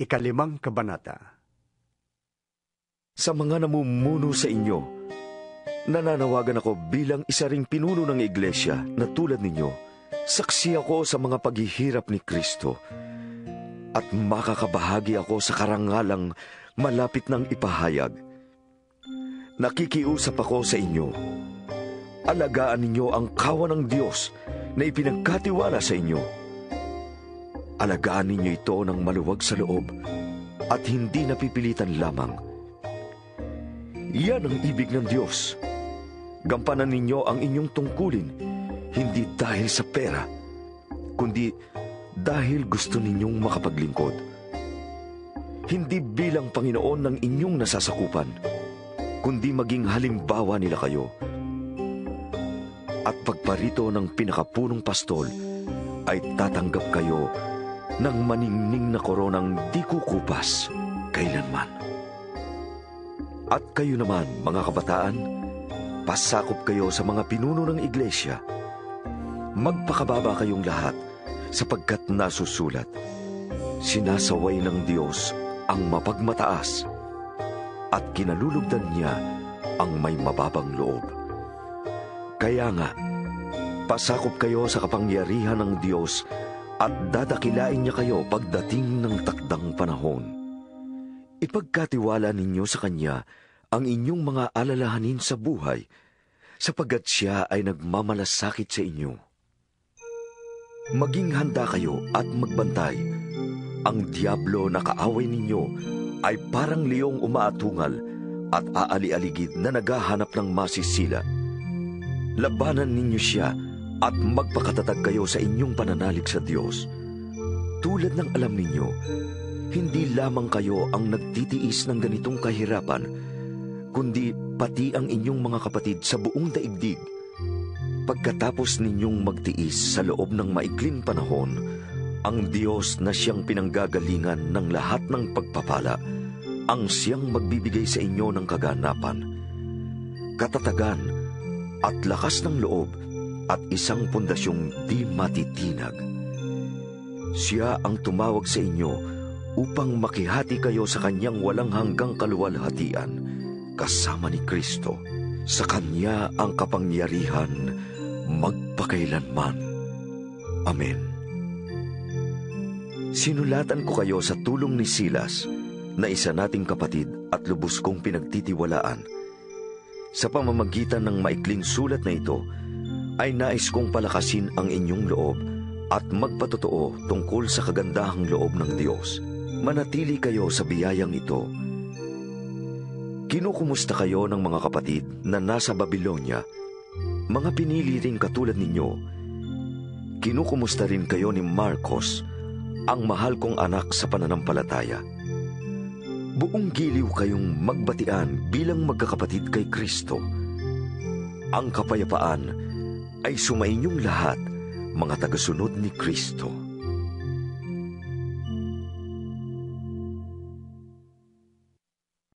Ikalimang kabanata. Sa mga namumuno sa inyo, nananawagan ako bilang isa ring pinuno ng iglesia na tulad ninyo, saksi ako sa mga paghihirap ni Kristo at makakabahagi ako sa karangalang malapit ng ipahayag. Nakikiusap ako sa inyo. Alagaan ninyo ang kawan ng Diyos na ipinagkatiwala sa inyo. Alagaan ninyo ito ng maluwag sa loob at hindi napipilitan lamang. Yan ang ibig ng Diyos. Gampanan ninyo ang inyong tungkulin, hindi dahil sa pera, kundi dahil gusto ninyong makapaglingkod. Hindi bilang Panginoon ng inyong nasasakupan, kundi maging halimbawa nila kayo. At pagparito ng pinakapunong pastol, ay tatanggap kayo ng maningning na koronang di kukupas kailanman. At kayo naman, mga kabataan, pasakop kayo sa mga pinuno ng iglesia. Magpakababa kayong lahat sapagkat nasusulat, sinasaway ng Diyos ang mapagmataas at kinalulugdan niya ang may mababang loob. Kaya nga, pasakop kayo sa kapangyarihan ng Diyos at dadakilain niya kayo pagdating ng takdang panahon. Ipagkatiwala ninyo sa Kanya ang inyong mga alalahanin sa buhay, sapagkat Siya ay nagmamalasakit sa inyo. Maging handa kayo at magbantay. Ang diablo na kaaway ninyo ay parang leong umaatungal at aali-aligid na naghahanap ng masisila. Labanan ninyo siya at magpakatatag kayo sa inyong pananalig sa Diyos. Tulad ng alam ninyo, hindi lamang kayo ang nagtitiis ng ganitong kahirapan, kundi pati ang inyong mga kapatid sa buong daigdig. Pagkatapos ninyong magtiis sa loob ng maikling panahon, ang Diyos na siyang pinanggagalingan ng lahat ng pagpapala, ang siyang magbibigay sa inyo ng kaganapan, katatagan at lakas ng loob, at isang pundasyong di matitinag. Siya ang tumawag sa inyo upang makihati kayo sa Kanyang walang hanggang kaluwalhatian, kasama ni Kristo. Sa Kanya ang kapangyarihan magpakailanman. Amen. Sinulatan ko kayo sa tulong ni Silas, na isa nating kapatid at lubos kong pinagtitiwalaan. Sa pamamagitan ng maikling sulat na ito, ay nais kong palakasin ang inyong loob at magpatotoo tungkol sa kagandahang loob ng Diyos. Manatili kayo sa biyayang ito. Kinukumusta kayo ng mga kapatid na nasa Babilonia, mga pinili rin katulad ninyo. Kinukumusta rin kayo ni Marcos, ang mahal kong anak sa pananampalataya. Buong giliw kayong magbatian bilang magkakapatid kay Kristo. Ang kapayapaan ay sumainyong lahat, mga tagasunod ni Kristo.